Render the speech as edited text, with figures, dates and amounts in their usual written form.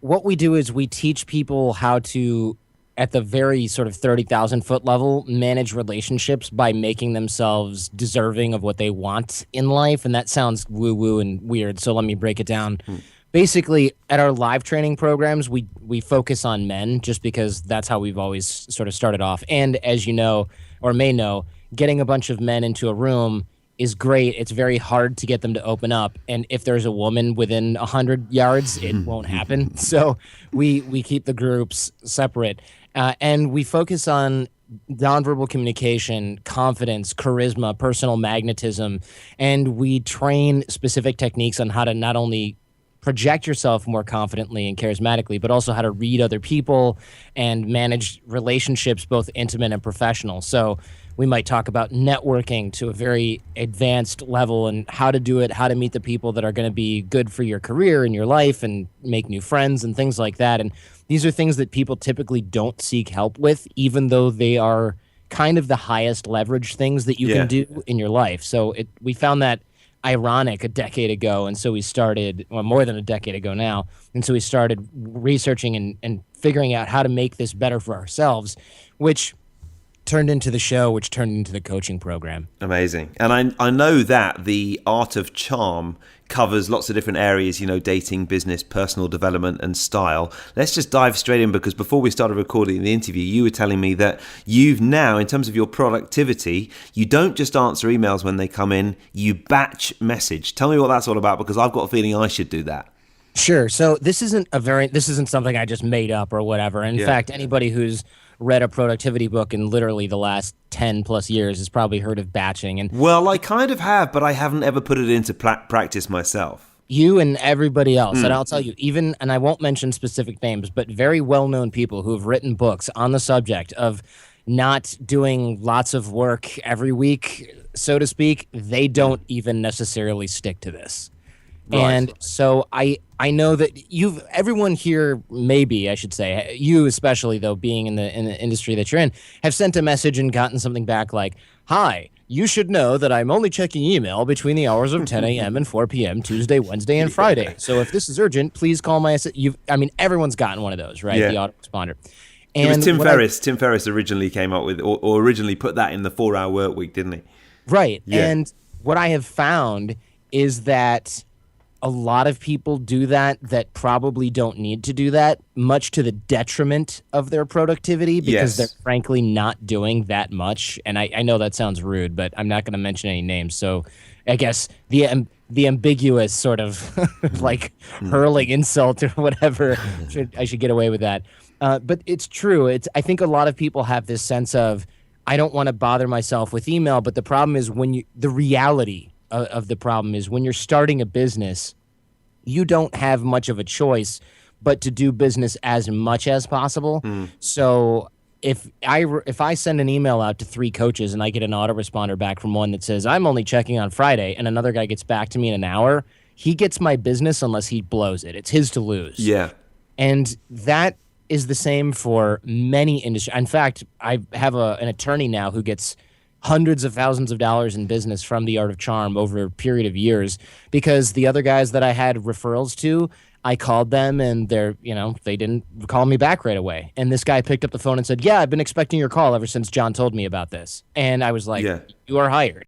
what we do is we teach people how to, at the very sort of 30,000 foot level, manage relationships by making themselves deserving of what they want in life. And that sounds woo woo and weird. So let me break it down. Basically, at our live training programs, we focus on men just because that's how we've always sort of started off. And as you know, or may know, getting a bunch of men into a room is great. It's very hard to get them to open up. And if there's a woman within 100 yards, it won't happen. So we keep the groups separate. And we focus on nonverbal communication, confidence, charisma, personal magnetism. And we train specific techniques on how to not only project yourself more confidently and charismatically, but also how to read other people and manage relationships, both intimate and professional. So we might talk about networking to a very advanced level and how to do it, how to meet the people that are going to be good for your career and your life and make new friends and things like that. And these are things that people typically don't seek help with, even though they are kind of the highest leverage things that you can do in your life. So we found that ironic a decade ago, and so we started, well, more than a decade ago now, and so we started researching and figuring out how to make this better for ourselves, which turned into the show, which turned into the coaching program. Amazing. And I know that the art of charm covers lots of different areas, dating, business, personal development, and style. Let's just dive straight in, because before we started recording the interview, you were telling me that you've now, in terms of your productivity, you don't just answer emails when they come in, you batch message. Tell me what that's all about, because I've got a feeling I should do that. Sure. So this isn't something I just made up or whatever. In fact, anybody who's read a productivity book in literally the last 10 plus years has probably heard of batching. And well, I kind of have, but I haven't ever put it into practice myself. You and everybody else, and I'll tell you, even, and I won't mention specific names, but very well-known people who have written books on the subject of not doing lots of work every week, so to speak, they don't even necessarily stick to this. Right. And so I know that everyone here, maybe I should say, you especially though, being in the industry that you're in, have sent a message and gotten something back like, "Hi, you should know that I'm only checking email between the hours of 10 a.m. and 4 p.m. Tuesday, Wednesday, and Friday. So if this is urgent, please call my." Everyone's gotten one of those, right? The autoresponder. And it was Tim Ferriss. Tim Ferriss originally came up with, or originally put that in the 4-hour work week, didn't he? Right. Yeah. And what I have found is that a lot of people do that probably don't need to do that, much to the detriment of their productivity, because they're frankly not doing that much. And I know that sounds rude, but I'm not going to mention any names. So I guess the ambiguous sort of like hurling insult or whatever, I should get away with that. But it's true. I think a lot of people have this sense of, I don't want to bother myself with email. But the problem is the reality of the problem is when you're starting a business, you don't have much of a choice but to do business as much as possible. So if I send an email out to 3 coaches and I get an autoresponder back from one that says, "I'm only checking on Friday," and another guy gets back to me in an hour, he gets my business unless he blows it. It's his to lose. Yeah. And that is the same for many industries. In fact, I have an attorney now who gets hundreds of thousands of dollars in business from the Art of Charm over a period of years, because the other guys that I had referrals to, I called them and they didn't call me back right away. And this guy picked up the phone and said, "Yeah, I've been expecting your call ever since John told me about this." And I was like, "You are hired."